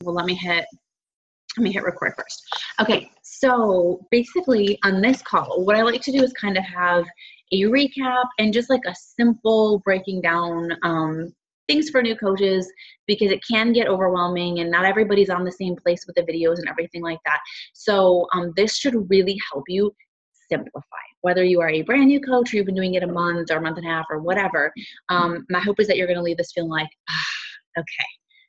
Well, let me hit record first. Okay, so basically on this call, what I like to do is kind of have a recap and just like a simple breaking down things for new coaches, because it can get overwhelming and not everybody's on the same place with the videos and everything like that. So this should really help you simplify. Whether you are a brand new coach or you've been doing it a month or a month and a half or whatever, my hope is that you're going to leave this feeling like, okay,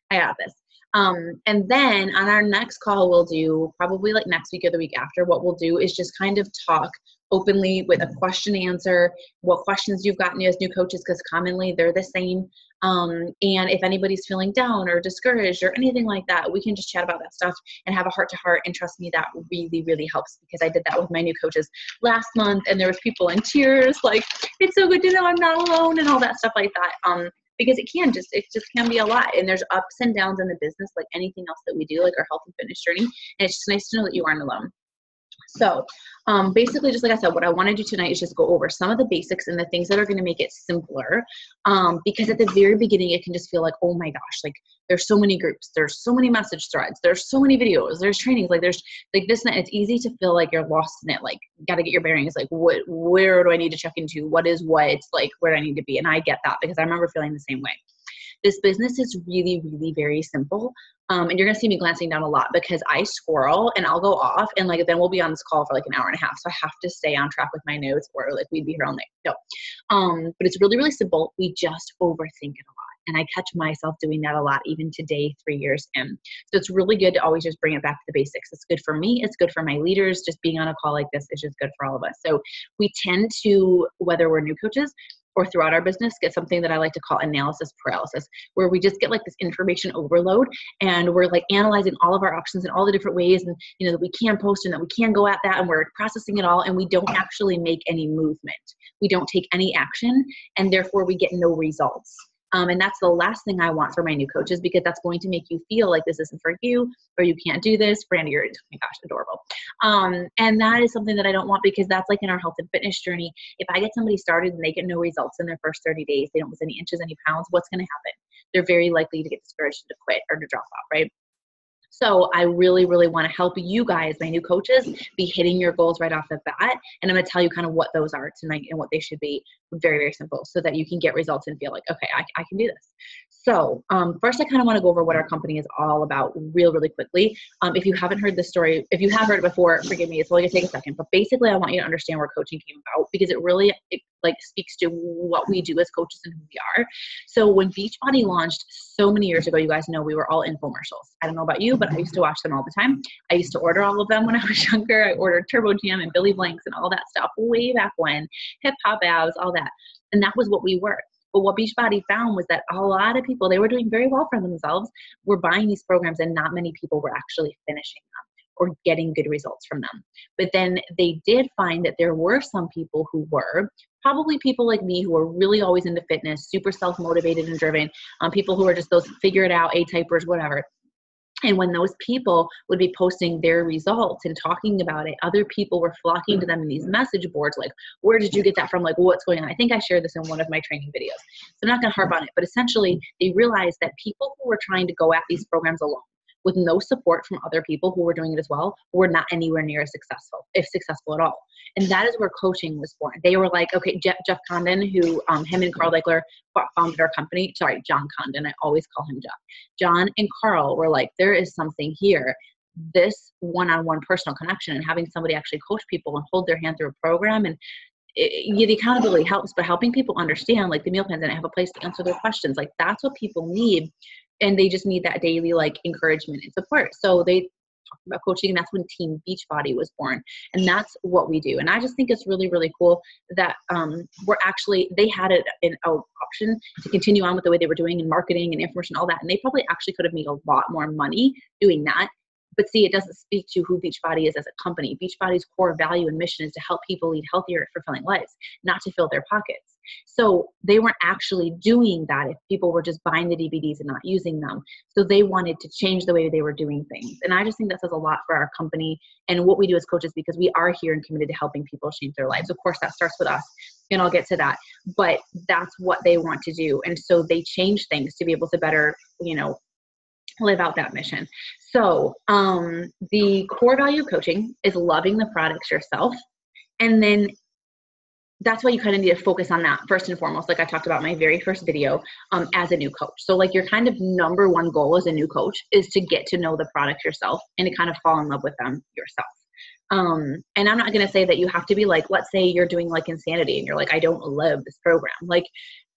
I got this. And then on our next call, we'll do probably like next week or the week after, what we'll do is just kind of talk openly with a question answer, what questions you've gotten as new coaches, because commonly they're the same. And if anybody's feeling down or discouraged or anything like that, we can just chat about that stuff and have a heart to heart. And trust me, that really, really helps, because I did that with my new coaches last month and there was people in tears, like, it's so good to know I'm not alone and all that stuff like that. Because it just can be a lot. And there's ups and downs in the business, like anything else that we do, like our health and fitness journey. And it's just nice to know that you aren't alone. So basically, just like I said, what I want to do tonight is just go over some of the basics and the things that are going to make it simpler. Because at the very beginning, it can just feel like, oh my gosh, like there's so many groups, there's so many message threads, there's so many videos, there's trainings, like there's like this and that. It's easy to feel like you're lost in it. Like, got to get your bearings. Like, where do I need to check into? What is what? It's like, where do I need to be? And I get that, because I remember feeling the same way. This business is really, really very simple. And you're going to see me glancing down a lot because I squirrel and I'll go off, and like, then we'll be on this call for like an hour and a half. So I have to stay on track with my notes, or like we'd be here all night. No. But it's really, really simple. We just overthink it a lot. And I catch myself doing that a lot, even today, 3 years in. So it's really good to always just bring it back to the basics. It's good for me. It's good for my leaders. Just being on a call like this is just good for all of us. So we tend to, whether we're new coaches or throughout our business, get something that I like to call analysis paralysis, where we just get like this information overload and we're like analyzing all of our options in all the different ways, and you know, that we can post and that we can go at that, and we're processing it all, and we don't actually make any movement. We don't take any action, and therefore we get no results. And that's the last thing I want for my new coaches, because that's going to make you feel like this isn't for you, or you can't do this. Brandy, you're, oh my gosh, adorable. And that is something that I don't want, because that's like in our health and fitness journey. If I get somebody started and they get no results in their first 30 days, they don't lose any inches, any pounds, what's going to happen? They're very likely to get discouraged and to quit or to drop off, right? So I really, really want to help you guys, my new coaches, be hitting your goals right off the bat. And I'm going to tell you kind of what those are tonight and what they should be. Very, very simple, so that you can get results and feel like, okay, I can do this. So first, I kind of want to go over what our company is all about really quickly. If you haven't heard this story, if you have heard it before, forgive me, it's only going to take a second. But basically, I want you to understand where coaching came about, because it really like speaks to what we do as coaches and who we are. So when Beachbody launched so many years ago, you guys know we were all infomercials. I don't know about you, but I used to watch them all the time. I used to order all of them when I was younger. I ordered Turbo Jam and Billy Blanks and all that stuff way back when, Hip Hop Abs, all that. And that was what we were. But what Beachbody found was that a lot of people, they were doing very well for themselves, were buying these programs, and not many people were actually finishing them or getting good results from them. But then they did find that there were some people who were, probably people like me, who are really always into fitness, super self-motivated and driven, people who are just those figure it out, A-typers, whatever. And when those people would be posting their results and talking about it, other people were flocking to them in these message boards, like, where did you get that from? Like, what's going on? I think I shared this in one of my training videos, so I'm not going to harp on it. But essentially, they realized that people who were trying to go at these programs alone, with no support from other people who were doing it as well, were not anywhere near as successful, if successful at all. And that is where coaching was born. They were like, okay, Jeff Condon, who him and Carl Deichler founded our company. Sorry, John Condon. I always call him Jeff. John and Carl were like, there is something here. This one-on-one personal connection and having somebody actually coach people and hold their hand through a program, and the accountability helps, but helping people understand, like, the meal plans and have a place to answer their questions, like, that's what people need. And they just need that daily, like, encouragement and support. So they talked about coaching, and that's when Team Beachbody was born. And that's what we do. And I just think it's really, really cool that they had an option to continue on with the way they were doing in marketing and information, all that. And they probably actually could have made a lot more money doing that. But see, it doesn't speak to who Beachbody is as a company. Beachbody's core value and mission is to help people lead healthier, fulfilling lives, not to fill their pockets. So they weren't actually doing that if people were just buying the DVDs and not using them. So they wanted to change the way they were doing things. And I just think that says a lot for our company and what we do as coaches, because we are here and committed to helping people change their lives. Of course, that starts with us, and I'll get to that. But that's what they want to do. And so they change things to be able to better, live out that mission. So the core value of coaching is loving the products yourself. And then that's why you kind of need to focus on that first and foremost, like I talked about in my very first video, as a new coach. So like your kind of number one goal as a new coach is to get to know the product yourself and to kind of fall in love with them yourself. And I'm not going to say that you have to be like, let's say you're doing like Insanity and you're like, I don't love this program. Like,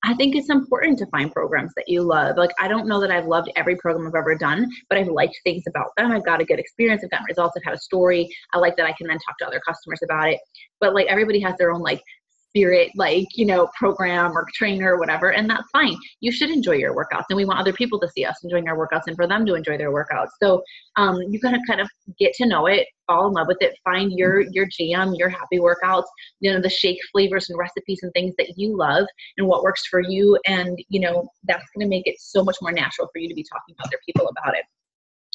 I think it's important to find programs that you love. Like, I don't know that I've loved every program I've ever done, but I've liked things about them. I've got a good experience. I've gotten results. I've had a story. I like that I can then talk to other customers about it. But like everybody has their own like spirit, like, you know, program or trainer or whatever. And that's fine. You should enjoy your workouts. And we want other people to see us enjoying our workouts and for them to enjoy their workouts. So you got to kind of get to know it, fall in love with it, find your jam, your happy workouts, you know, the shake flavors and recipes and things that you love and what works for you. And, you know, that's going to make it so much more natural for you to be talking to other people about it.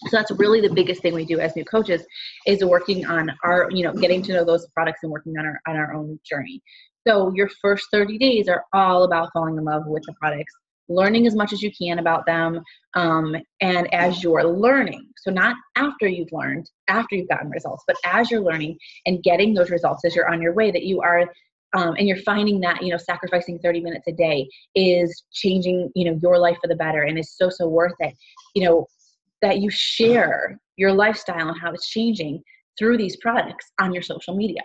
So that's really the biggest thing we do as new coaches is working on our, you know, getting to know those products and working on our own journey. So your first 30 days are all about falling in love with the products, learning as much as you can about them. And as you're learning, so not after you've learned, after you've gotten results, but as you're learning and getting those results as you're on your way, that you are, and you're finding that, you know, sacrificing 30 minutes a day is changing, you know, your life for the better and is so, so worth it, you know, that you share your lifestyle and how it's changing through these products on your social media.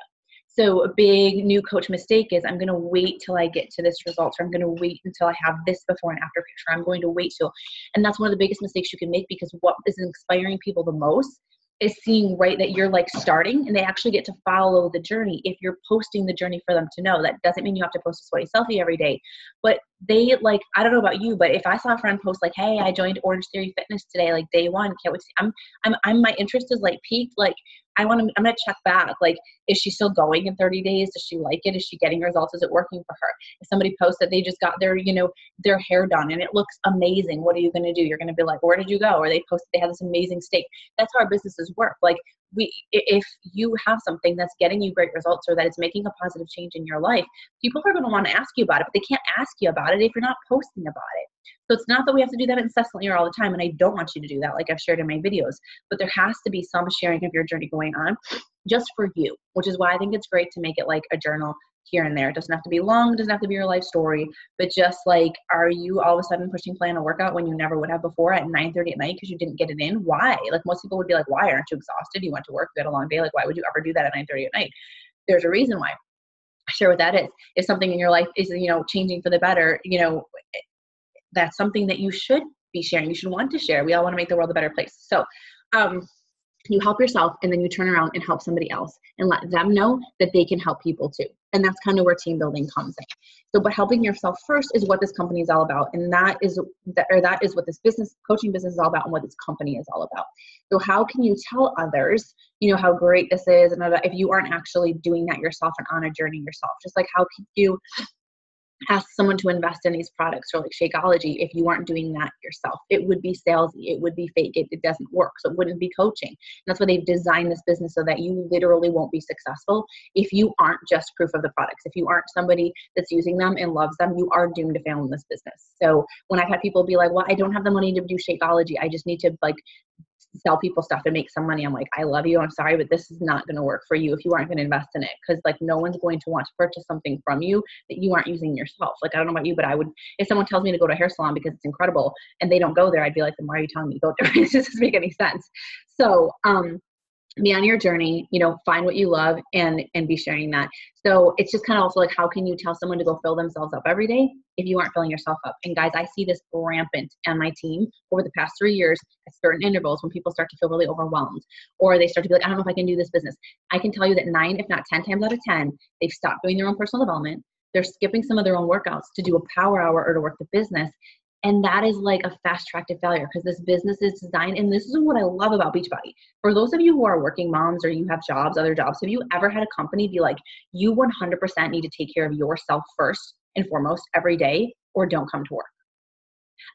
So a big new coach mistake is I'm going to wait till I get to this result, or I'm going to wait until I have this before and after picture. I'm going to wait till, and that's one of the biggest mistakes you can make, because what is inspiring people the most is seeing, right, that you're like starting and they actually get to follow the journey. If you're posting the journey for them to know, that doesn't mean you have to post a sweaty selfie every day, but they like, I don't know about you, but if I saw a friend post like, hey, I joined Orange Theory Fitness today, like day one, can't wait to see, I'm my interest is like peaked. Like I'm going to check back. Like, is she still going in 30 days? Does she like it? Is she getting results? Is it working for her? If somebody posts that they just got their, you know, their hair done and it looks amazing, what are you going to do? You're going to be like, where did you go? Or they posted they had this amazing steak. That's how our businesses work. Like if you have something that's getting you great results or that it's making a positive change in your life, people are going to want to ask you about it, but they can't ask you about it if you're not posting about it. So it's not that we have to do that incessantly or all the time, and I don't want you to do that like I've shared in my videos, but there has to be some sharing of your journey going on just for you, which is why I think it's great to make it like a journal here and there. It doesn't have to be long, it doesn't have to be your life story, but just like, are you all of a sudden pushing play on a workout when you never would have before at 9:30 at night because you didn't get it in? Why? Like most people would be like, why? Aren't you exhausted? You went to work, you had a long day. Like, why would you ever do that at 9:30 at night? There's a reason why. I share what that is. If something in your life is, you know, changing for the better, you know, that's something that you should be sharing. You should want to share. We all want to make the world a better place. So you help yourself and then you turn around and help somebody else and let them know that they can help people too. And that's kind of where team building comes in. So, but helping yourself first is what this company is all about. And that is what this coaching business is all about and what this company is all about. So how can you tell others, you know, how great this is, and if you aren't actually doing that yourself and on a journey yourself? Just like how can you ask someone to invest in these products or like Shakeology if you aren't doing that yourself? It would be salesy. It would be fake. It doesn't work. So it wouldn't be coaching. And that's why they've designed this business so that you literally won't be successful if you aren't just proof of the products. If you aren't somebody that's using them and loves them, you are doomed to fail in this business. So when I've had people be like, well, I don't have the money to do Shakeology, I just need to like sell people stuff and make some money. I'm like, I love you. I'm sorry, but this is not going to work for you if you aren't going to invest in it. Because like no one's going to want to purchase something from you that you aren't using yourself. Like, I don't know about you, but I would, if someone tells me to go to a hair salon because it's incredible and they don't go there, I'd be like, then why are you telling me to go there? It just doesn't make any sense. So, be on your journey, you know, find what you love and be sharing that. So it's just kind of also like, how can you tell someone to go fill themselves up every day if you aren't filling yourself up? And guys, I see this rampant on my team over the past 3 years at certain intervals when people start to feel really overwhelmed, or they start to be like, I don't know if I can do this business. I can tell you that 9, if not 10 times out of 10, they've stopped doing their own personal development. They're skipping some of their own workouts to do a power hour or to work the business. And that is like a fast track to failure because this business is designed, and this is what I love about Beachbody. For those of you who are working moms or you have jobs, other jobs, have you ever had a company be like, you 100% need to take care of yourself first and foremost every day or don't come to work?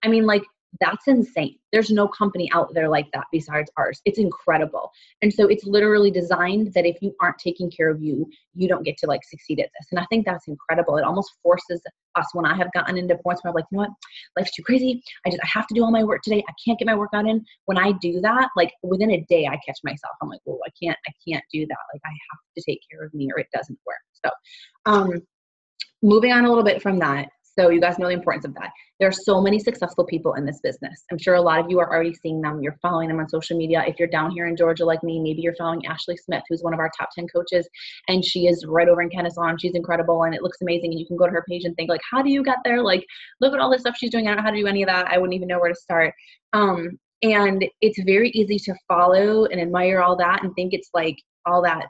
I mean, like, That's insane. There's no company out there like that besides ours. It's incredible. And so it's literally designed that if you aren't taking care of you, you don't get to like succeed at this. And I think that's incredible. It almost forces us, when I have gotten into points where I'm like, you know what, life's too crazy. I have to do all my work today. I can't get my workout in. When I do that, like within a day, I catch myself. I'm like, whoa, I can't do that. Like I have to take care of me or it doesn't work. So, moving on a little bit from that. So you guys know the importance of that. There are so many successful people in this business. I'm sure a lot of you are already seeing them. You're following them on social media. If you're down here in Georgia like me, maybe you're following Ashley Smith, who's one of our top 10 coaches, and she is right over in Kennesaw, and she's incredible, and it looks amazing, and you can go to her page and think, like, how do you get there? Like, look at all this stuff she's doing. I don't know how to do any of that. I wouldn't even know where to start. And it's very easy to follow and admire all that and think it's like all that.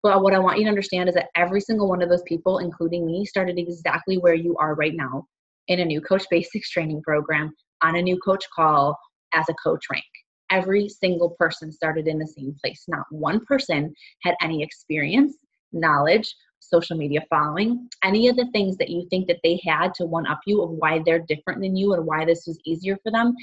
But what I want you to understand is that every single one of those people, including me, started exactly where you are right now, in a new Coach Basics training program, on a new coach call, as a coach rank. Every single person started in the same place. Not one person had any experience, knowledge, social media following, any of the things that you think that they had to one up you of why they're different than you and why this was easier for them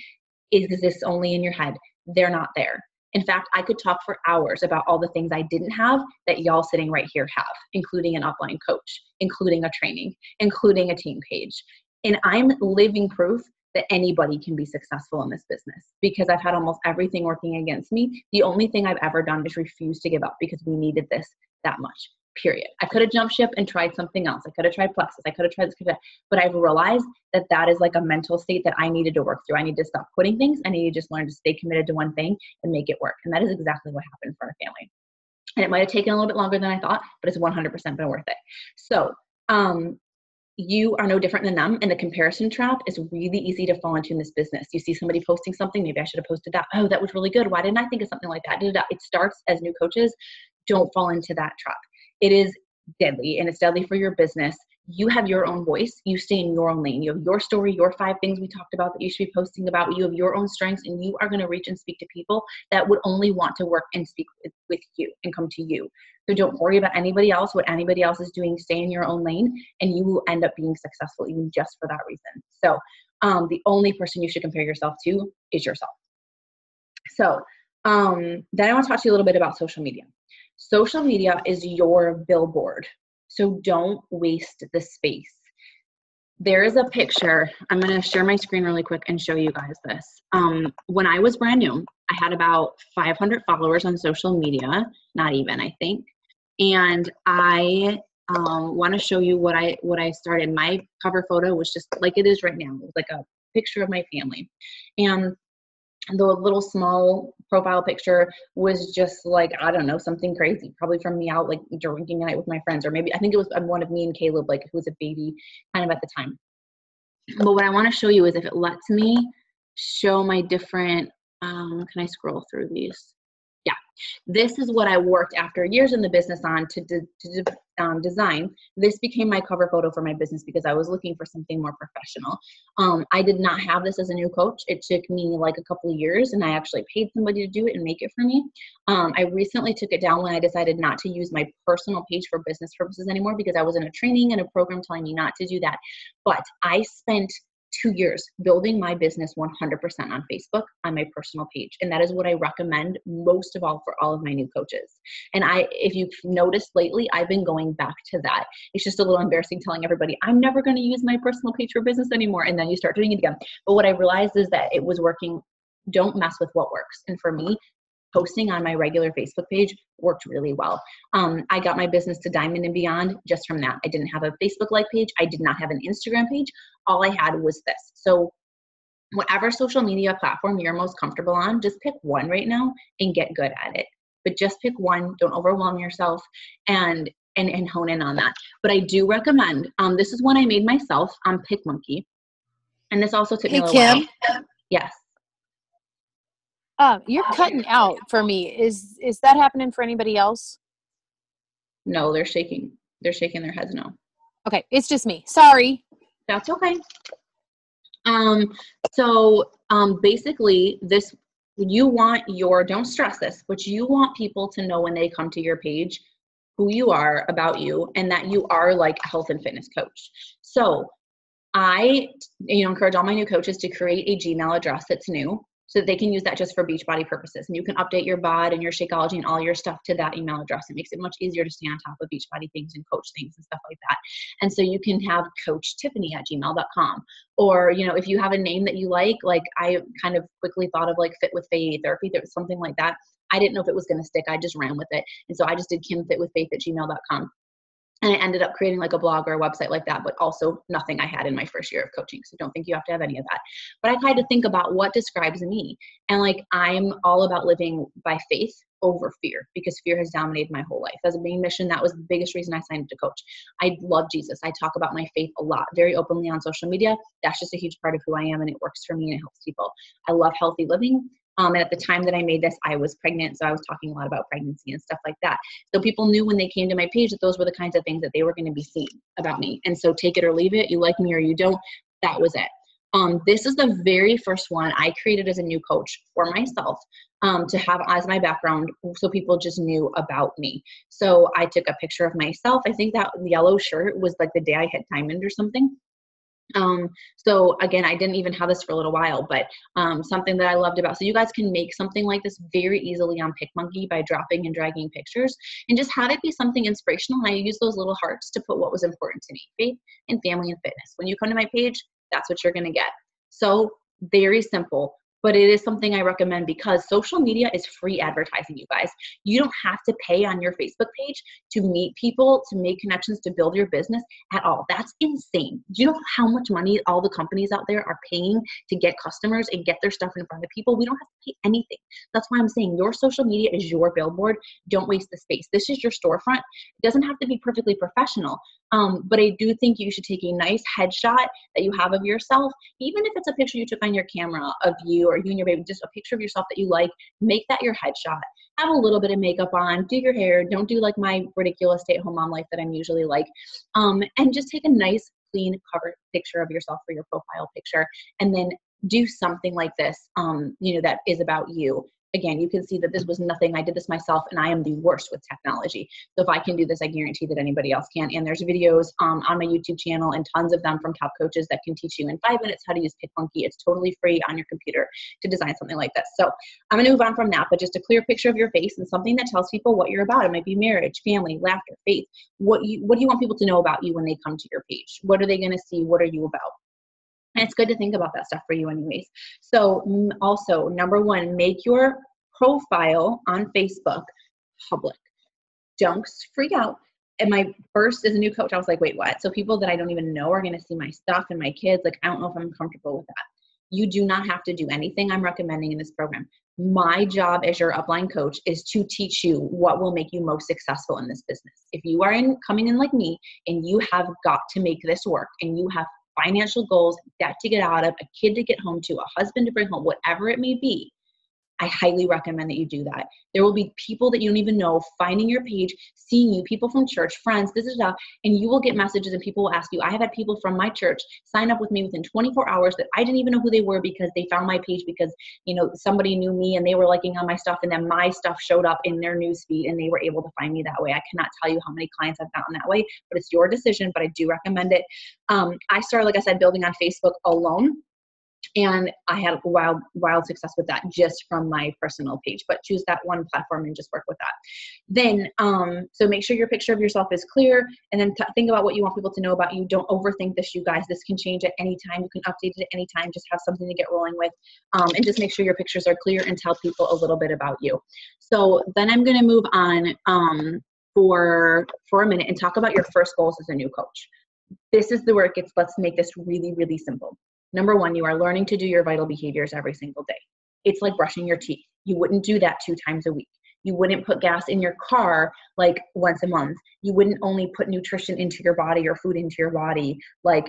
exists only in your head. They're not there. In fact, I could talk for hours about all the things I didn't have that y'all sitting right here have, including an upline coach, including a training, including a team page. And I'm living proof that anybody can be successful in this business because I've had almost everything working against me. The only thing I've ever done is refuse to give up because we needed this that much, period. I could have jumped ship and tried something else. I could have tried Plexus. I could have tried this, but I've realized that that is like a mental state that I needed to work through. I need to stop quitting things. I need to just learn to stay committed to one thing and make it work. And that is exactly what happened for our family. And it might have taken a little bit longer than I thought, but it's 100% been worth it. So, you are no different than them, and the comparison trap is really easy to fall into in this business. You see somebody posting something, maybe I should have posted that. Oh, that was really good. Why didn't I think of something like that? It starts as new coaches. Don't fall into that trap. It is deadly, and it's deadly for your business. You have your own voice. You stay in your own lane. You have your story, your 5 things we talked about that you should be posting about. You have your own strengths, and you are going to reach and speak to people that would only want to work and speak with you and come to you. So don't worry about anybody else, what anybody else is doing. Stay in your own lane, and you will end up being successful even just for that reason. So the only person you should compare yourself to is yourself. So then I want to talk to you a little bit about social media. Social media is your billboard. So don't waste the space. There is a picture. I'm going to share my screen really quick and show you guys this. When I was brand new, I had about 500 followers on social media, not even, I think. And I want to show you what I started. My cover photo was just like it is right now. It was like a picture of my family. And the little small profile picture was just like, I don't know, something crazy, probably from me out like drinking a night with my friends, or maybe I think it was one of me and Caleb, like who was a baby kind of at the time. But what I want to show you is if it lets me show my different, can I scroll through these? Yeah, this is what I worked after years in the business on to design. This became my cover photo for my business because I was looking for something more professional. I did not have this as a new coach. It took me like a couple of years, and I actually paid somebody to do it and make it for me. I recently took it down when I decided not to use my personal page for business purposes anymore because I was in a training and a program telling me not to do that. But I spent 2 years building my business 100% on Facebook on my personal page. And that is what I recommend most of all for all of my new coaches. And if you've noticed lately, I've been going back to that. It's just a little embarrassing telling everybody, I'm never going to use my personal page for business anymore. And then you start doing it again. But what I realized is that it was working. Don't mess with what works. And for me, posting on my regular Facebook page worked really well. I got my business to diamond and beyond just from that. I didn't have a Facebook like page. I did not have an Instagram page. All I had was this. So whatever social media platform you're most comfortable on, just pick one right now and get good at it. But just pick one. Don't overwhelm yourself and hone in on that. But I do recommend, this is one I made myself on PicMonkey. And this also took me a little while. Yes. You're cutting out for me. Is that happening for anybody else? No, they're shaking. They're shaking their heads no. Okay, it's just me. Sorry. That's okay. So basically this, you want don't stress this, but you want people to know when they come to your page who you are, about you, and that you are like a health and fitness coach. So I, encourage all my new coaches to create a Gmail address that's new so that they can use that just for Beachbody purposes. And you can update your bod and your Shakeology and all your stuff to that email address. It makes it much easier to stay on top of Beachbody things and coach things and stuff like that. And so you can have coachtiffany@gmail.com. Or, if you have a name that you like I kind of quickly thought of Fit with Faith, or if there was something like that. I didn't know if it was going to stick. I just ran with it. And so I just did kimfitwithfaith@gmail.com. And I ended up creating a blog or a website like that, but also nothing I had in my first year of coaching. So don't think you have to have any of that. But I tried to think about what describes me. And I'm all about living by faith over fear, because fear has dominated my whole life. As a main mission, that was the biggest reason I signed up to coach. I love Jesus. I talk about my faith a lot, very openly on social media. That's just a huge part of who I am, and it works for me and it helps people. I love healthy living. And at the time that I made this, I was pregnant. So I was talking a lot about pregnancy and stuff like that. So people knew when they came to my page that those were the kinds of things that they were going to be seeing about me. And so take it or leave it. You like me or you don't. That was it. This is the very first one I created as a new coach for myself to have as my background, so people just knew about me. So I took a picture of myself. I think that yellow shirt was the day I hit diamond or something. So again, I didn't even have this for a little while, but something that I loved about, so you guys can make something like this very easily on PicMonkey by dropping and dragging pictures, and just have it be something inspirational. And I use those little hearts to put what was important to me: faith and family and fitness. When you come to my page, that's what you're going to get. So very simple. But it is something I recommend because social media is free advertising, you guys. You don't have to pay on your Facebook page to meet people, to make connections, to build your business at all. That's insane. Do you know how much money all the companies out there are paying to get customers and get their stuff in front of people? We don't have to pay anything. That's why I'm saying your social media is your billboard. Don't waste the space. This is your storefront. It doesn't have to be perfectly professional. But I do think you should take a nice headshot that you have of yourself, even if it's a picture you took on your camera of you or you and your baby, just a picture of yourself that you like. Make that your headshot. Have a little bit of makeup on, do your hair. Don't do my ridiculous stay-at-home mom life that I'm usually like. And just take a nice, clean cover picture of yourself for your profile picture, and then do something like this, that is about you. Again, you can see that this was nothing. I did this myself, and I am the worst with technology. So if I can do this, I guarantee that anybody else can. And there's videos on my YouTube channel, and tons of them from top coaches that can teach you in 5 minutes how to use PicMonkey. It's totally free on your computer to design something like this. So I'm going to move on from that, but just a clear picture of your face and something that tells people what you're about. It might be marriage, family, laughter, faith. What do you want people to know about you when they come to your page? What are they going to see? What are you about? And it's good to think about that stuff for you anyways. So also, number one, make your profile on Facebook public. Don't freak out. And my first, as a new coach, I was like, wait, what? So people that I don't even know are going to see my stuff and my kids. I don't know if I'm comfortable with that. You do not have to do anything I'm recommending in this program. My job as your upline coach is to teach you what will make you most successful in this business. If you are coming in like me and you have got to make this work, and you have financial goals, debt to get out of, a kid to get home to, a husband to bring home, whatever it may be, I highly recommend that you do that. There will be people that you don't even know finding your page, seeing you, people from church, friends, and you will get messages and people will ask you. I have had people from my church sign up with me within 24 hours that I didn't even know who they were, because they found my page because, somebody knew me and they were liking on my stuff, and then my stuff showed up in their newsfeed and they were able to find me that way. I cannot tell you how many clients I've gotten that way, but it's your decision, but I do recommend it. I started, like I said, building on Facebook alone. And I had wild success with that just from my personal page, but choose that one platform and just work with that. Then, so make sure your picture of yourself is clear, and then think about what you want people to know about you. Don't overthink this, you guys. This can change at any time. You can update it at any time. Just have something to get rolling with, and just make sure your pictures are clear and tell people a little bit about you. So then I'm going to move on for a minute and talk about your first goals as a new coach. This is the work. Let's make this really, really simple. Number one, you are learning to do your vital behaviors every single day. It's like brushing your teeth. You wouldn't do that 2 times a week. You wouldn't put gas in your car once a month. You wouldn't only put nutrition into your body or food into your body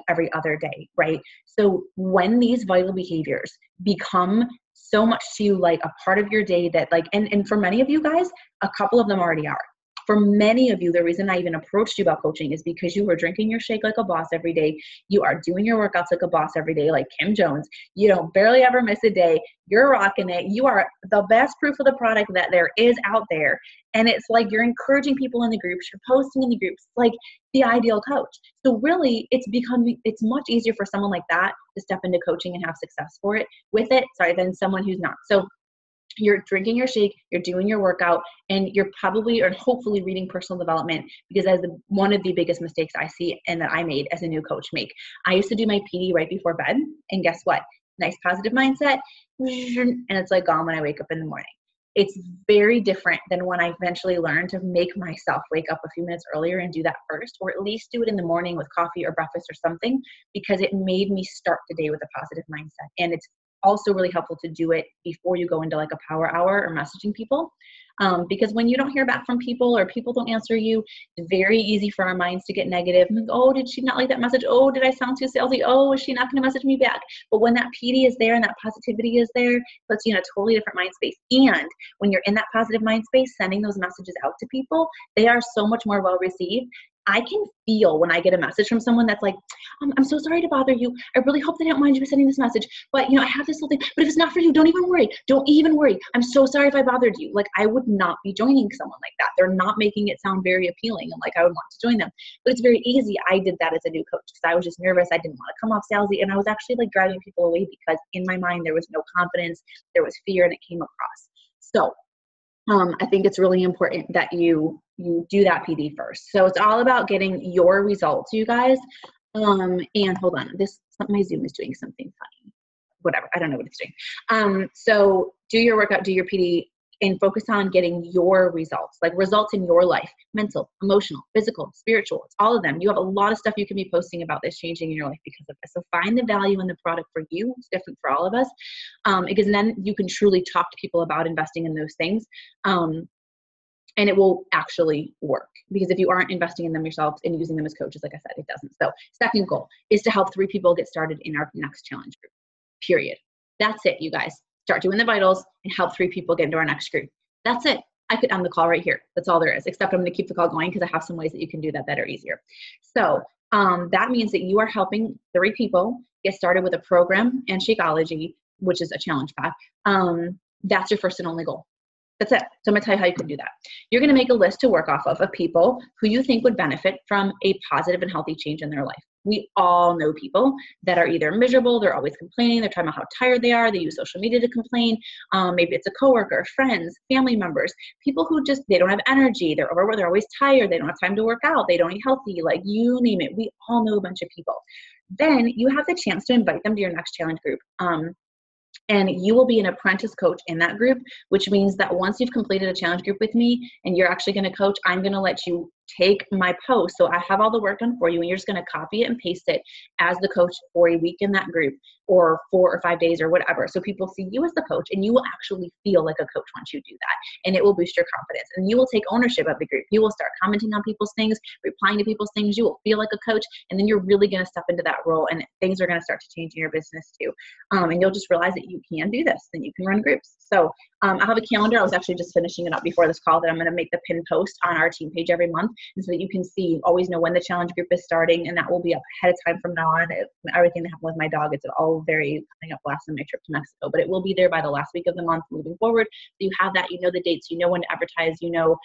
every other day, right? So when these vital behaviors become so much to you a part of your day that and for many of you guys, a couple of them already are. For many of you, the reason I even approached you about coaching is because you were drinking your shake like a boss every day. You are doing your workouts like a boss every day, like Kim Jones. You don't barely ever miss a day. You're rocking it. You are the best proof of the product that there is out there. And it's like you're encouraging people in the groups, you're posting in the groups, like the ideal coach. So really it's much easier for someone like that to step into coaching and have success than someone who's not. So you're drinking your shake, you're doing your workout, and you're probably or hopefully reading personal development, because that's one of the biggest mistakes I see and that I made as a new coach make. I used to do my PD right before bed, and guess what? Nice positive mindset, and it's like gone when I wake up in the morning. It's very different than when I eventually learned to make myself wake up a few minutes earlier and do that first, or at least do it in the morning with coffee or breakfast or something, because it made me start the day with a positive mindset. And it's also really helpful to do it before you go into like a power hour or messaging people. Because when you don't hear back from people or people don't answer you, it's very easy for our minds to get negative. Like, oh, did she not like that message? Oh, did I sound too salesy? Oh, is she not going to message me back? But when that PD is there and that positivity is there, it puts you in a totally different mind space. And when you're in that positive mind space, sending those messages out to people, they are so much more well received. I can feel when I get a message from someone that's like, I'm so sorry to bother you. I really hope they don't mind you sending this message. But, I have this whole thing. But if it's not for you, don't even worry. Don't even worry. I'm so sorry if I bothered you. Like, I would not be joining someone like that. They're not making it sound very appealing and like I would want to join them. But it's very easy. I did that as a new coach because I was just nervous. I didn't want to come off salesy. And I was actually like driving people away because in my mind, there was no confidence. There was fear, and it came across. So I think it's really important that you do that PD first. So it's all about getting your results, you guys. And hold on, my Zoom is doing something funny. Whatever, I don't know what it's doing. So do your workout, do your PD, and focus on getting your results, like results in your life, mental, emotional, physical, spiritual. It's all of them. You have a lot of stuff you can be posting about this changing in your life because of this. So find the value in the product for you. It's different for all of us, because then you can truly talk to people about investing in those things. And it will actually work, because if you aren't investing in them yourselves and using them as coaches, like I said, it doesn't. So second goal is to help 3 people get started in our next challenge group, period. That's it, you guys. Start doing the vitals and help 3 people get into our next group. That's it. I could end the call right here. That's all there is, except I'm going to keep the call going because I have some ways that you can do that are easier. So that means that you are helping 3 people get started with a program and Shakeology, which is a challenge pack. That's your first and only goal. That's it. So I'm going to tell you how you can do that. You're going to make a list to work off of people who you think would benefit from a positive and healthy change in their life. We all know people that are either miserable, they're always complaining, they're talking about how tired they are, they use social media to complain. Maybe it's a coworker, friends, family members, people who they don't have energy, they're overworked, they're always tired, they don't have time to work out, they don't eat healthy, like you name it. We all know a bunch of people. Then you have the chance to invite them to your next challenge group. And you will be an apprentice coach in that group, which means that once you've completed a challenge group with me and you're actually going to coach, I'm going to let you take my post. So I have all the work done for you, and you're just going to copy it and paste it as the coach for a week in that group, or 4 or 5 days or whatever. So people see you as the coach, and you will actually feel like a coach once you do that. And it will boost your confidence, and you will take ownership of the group. You will start commenting on people's things, replying to people's things. You will feel like a coach, and then you're really going to step into that role, and things are going to start to change in your business too. And you'll just realize that you can do this, and you can run groups. So I have a calendar. I was actually just finishing it up before this call that I'm going to make the pin post on our team page every month, and so that you can see, always know when the challenge group is starting, and that will be up ahead of time from now on. Everything that happened with my dog, it's all very coming up last in my trip to Mexico, but it will be there by the last week of the month moving forward. So you have that, you know the dates, you know when to advertise, you know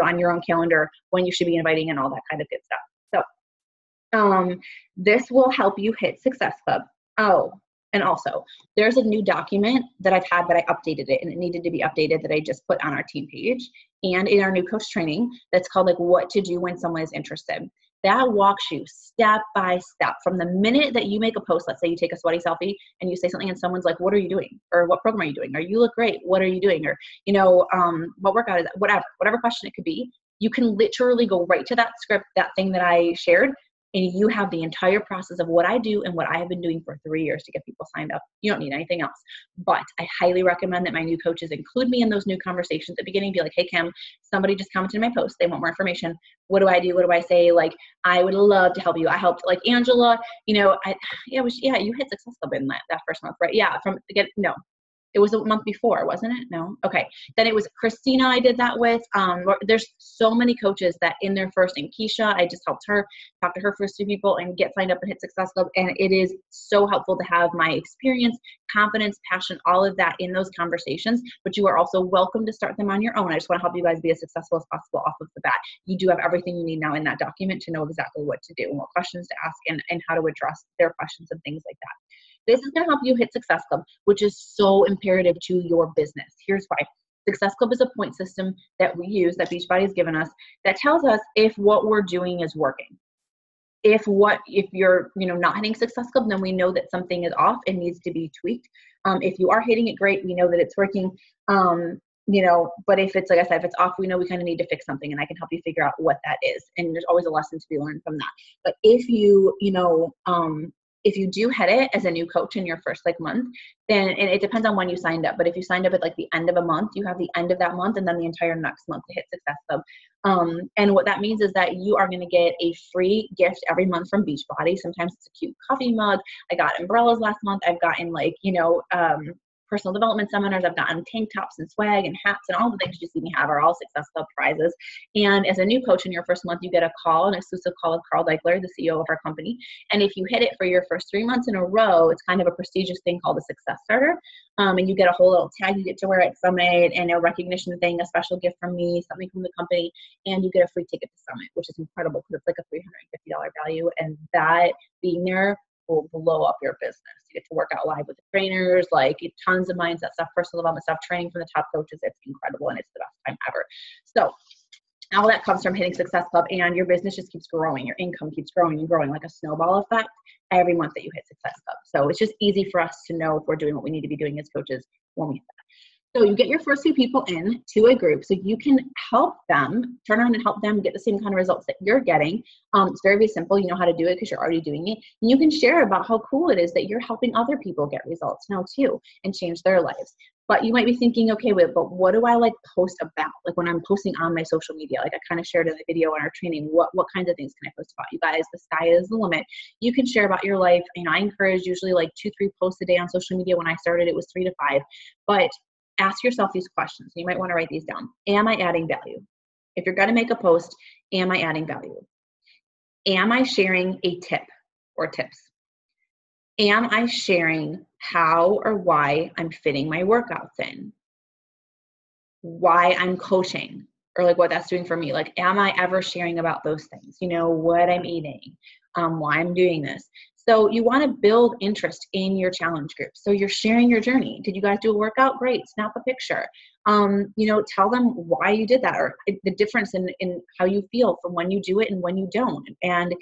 on your own calendar when you should be inviting and all that kind of good stuff. So this will help you hit Success Club. Oh, and also, there's a new document that I've had, but I updated it, and it needed to be updated, that I just put on our team page and in our new coach training, that's called like what to do when someone is interested. That walks you step by step from the minute that you make a post. Let's say you take a sweaty selfie and you say something and someone's like, what are you doing? Or what program are you doing? Or you look great. What are you doing? Or, what workout is that? Whatever question it could be. You can literally go right to that script, that thing that I shared, and you have the entire process of what I do and what I have been doing for 3 years to get people signed up. You don't need anything else. But I highly recommend that my new coaches include me in those new conversations at the beginning. Be like, hey, Kim, somebody just commented in my post. They want more information. What do I do? What do I say? Like, I would love to help you. I helped like Angela, you hit Success Club in that first month, right? Yeah. It was a month before, wasn't it? No? Okay. Then it was Christina I did that with. There's so many coaches that in their first, and Keisha, I just helped her, talk to her first 2 people and get signed up and hit Success Club. And it is so helpful to have my experience, confidence, passion, all of that in those conversations. But you are also welcome to start them on your own. I just want to help you guys be as successful as possible off of the bat. You do have everything you need now in that document to know exactly what to do and what questions to ask and how to address their questions and things like that. This is going to help you hit Success Club, which is so imperative to your business. Here's why. Success Club is a point system that we use, that Beachbody has given us, that tells us if what we're doing is working. If you're not hitting Success Club, then we know that something is off and needs to be tweaked. If you are hitting it, great, we know that it's working. But if it's, like I said, if it's off, we know we kind of need to fix something, and I can help you figure out what that is. And there's always a lesson to be learned from that. But if if you do hit it as a new coach in your first month, then, and it depends on when you signed up, but if you signed up at the end of a month, you have the end of that month and then the entire next month to hit Success Club. And what that means is that you are going to get a free gift every month from Beachbody. Sometimes it's a cute coffee mug. I got umbrellas last month. I've gotten personal development seminars. I've gotten tank tops and swag and hats, and all the things you see me have are all Success Club prizes. And as a new coach in your first month, you get a call, an exclusive call with Carl Deichler, the CEO of our company. And if you hit it for your first 3 months in a row, it's kind of a prestigious thing called a Success Starter. And you get a whole little tag you get to wear at Summit, and a recognition thing, a special gift from me, something from the company, and you get a free ticket to Summit, which is incredible because it's a $350 value. And that being there will blow up your business. You get to work out live with the trainers, tons of mindset stuff, personal development stuff, training from the top coaches. It's incredible, and it's the best time ever. So all that comes from hitting Success Club, and your business just keeps growing. Your income keeps growing and growing like a snowball effect every month that you hit Success Club. So it's just easy for us to know if we're doing what we need to be doing as coaches when we hit that. So you get your first few people in to a group so you can help them, turn around and help them get the same kind of results that you're getting. It's very, very simple. You know how to do it because you're already doing it. And you can share about how cool it is that you're helping other people get results now too and change their lives. But you might be thinking, okay, wait, but what do I post about? When I'm posting on my social media, I kind of shared in the video on our training, what kinds of things can I post about? You guys, the sky is the limit. You can share about your life. I encourage usually 2-3 posts a day on social media. When I started, it was 3 to 5. But ask yourself these questions. You might want to write these down. Am I adding value? If you're going to make a post, am I adding value? Am I sharing a tip or tips? Am I sharing how or why I'm fitting my workouts in? Why I'm coaching, or what that's doing for me? Am I ever sharing about those things? What I'm eating, why I'm doing this. So you want to build interest in your challenge group. So you're sharing your journey. Did you guys do a workout? Great. Snap a picture. Tell them why you did that, or the difference in how you feel from when you do it and when you don't. And,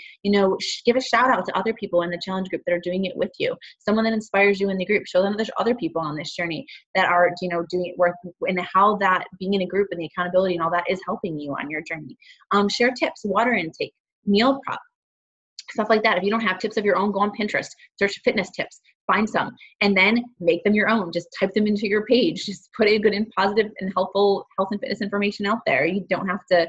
give a shout out to other people in the challenge group that are doing it with you. Someone that inspires you in the group. Show them that there's other people on this journey that are, doing it worth, and how that being in a group and the accountability and all that is helping you on your journey. Share tips, water intake, meal prep, stuff like that. If you don't have tips of your own, go on Pinterest, search fitness tips, find some, and then make them your own. Just type them into your page. Just put a good and positive and helpful health and fitness information out there. You don't have to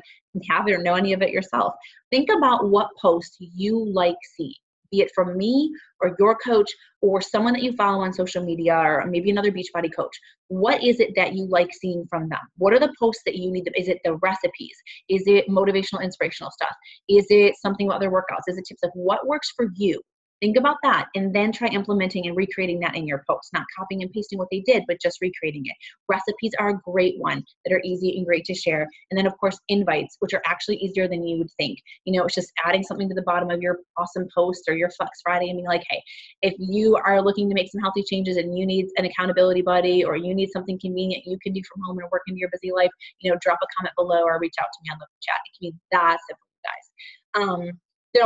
have it or know any of it yourself. Think about what posts you see, be it from me or your coach or someone that you follow on social media, or maybe another Beachbody coach. What is it that you like seeing from them? What are the posts that you need? Is it the recipes? Is it motivational, inspirational stuff? Is it something about their workouts? Is it tips of what works for you? Think about that, and then try implementing and recreating that in your posts, not copying and pasting what they did, but just recreating it. Recipes are a great one that are easy and great to share. And then of course, invites, which are actually easier than you would think. It's just adding something to the bottom of your awesome post or your Flex Friday and being like, hey, if you are looking to make some healthy changes and you need an accountability buddy, or you need something convenient you can do from home and work into your busy life, drop a comment below or reach out to me on the chat. It can be that simple, guys.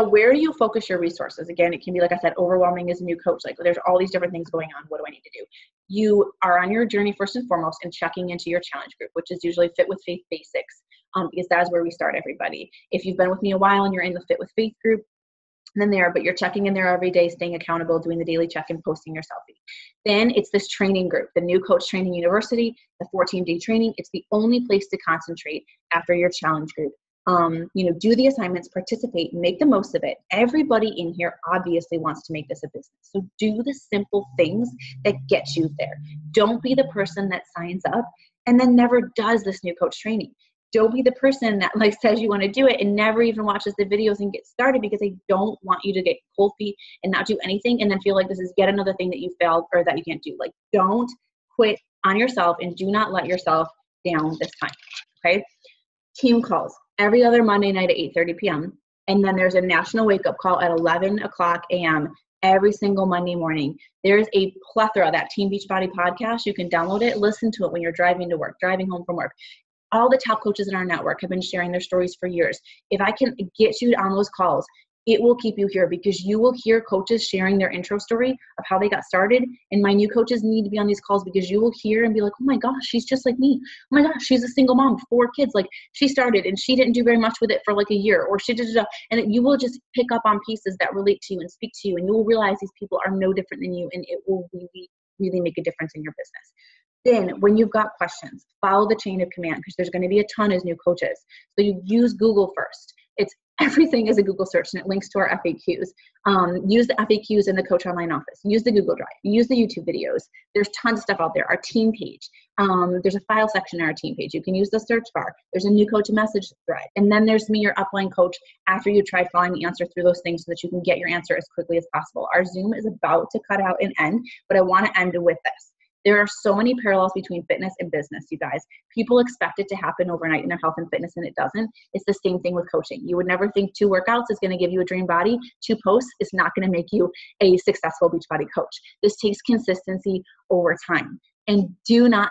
Where do you focus your resources? Again, it can be, like I said, overwhelming as a new coach. There's all these different things going on. What do I need to do? You are on your journey first and foremost and checking into your challenge group, which is usually Fit with Faith Basics, because that is where we start everybody. If you've been with me a while and you're in the Fit with Faith group, then but you're checking in there every day, staying accountable, doing the daily check-in, posting your selfie. Then it's this training group, the New Coach Training University, the 14-day training. It's the only place to concentrate after your challenge group. Do the assignments, participate, make the most of it. Everybody in here obviously wants to make this a business. So do the simple things that get you there. Don't be the person that signs up and then never does this new coach training. Don't be the person that says you want to do it and never even watches the videos and get started, because they don't want you to get cold feet and not do anything and then feel like this is yet another thing that you failed or that you can't do. Don't quit on yourself and do not let yourself down this time. Okay. Team calls every other Monday night at 8:30 p.m. And then there's a national wake-up call at 11 o'clock a.m. every single Monday morning. There's a plethora of that Team Beachbody podcast. You can download it, listen to it when you're driving to work, driving home from work. All the top coaches in our network have been sharing their stories for years. If I can get you on those calls, it will keep you here, because you will hear coaches sharing their intro story of how they got started. And my new coaches need to be on these calls, because you will hear and be like, oh my gosh, she's just like me. Oh my gosh, she's a single mom, 4 kids. She started and she didn't do very much with it for a year, or she did it. And you will just pick up on pieces that relate to you and speak to you. And you will realize these people are no different than you. And it will really, really make a difference in your business. Then when you've got questions, follow the chain of command, because there's going to be a ton as new coaches. So you use Google first. Everything is a Google search, and it links to our FAQs. Use the FAQs in the Coach Online office. Use the Google Drive. Use the YouTube videos. There's tons of stuff out there. Our team page. There's a file section in our team page. You can use the search bar. There's a new coach message thread. And then there's me, your upline coach, after you try following the answer through those things so that you can get your answer as quickly as possible. Our Zoom is about to cut out and end, but I want to end with this. There are so many parallels between fitness and business, you guys. People expect it to happen overnight in their health and fitness, and it doesn't. It's the same thing with coaching. You would never think 2 workouts is going to give you a dream body. 2 posts is not going to make you a successful Beachbody coach. This takes consistency over time. And do not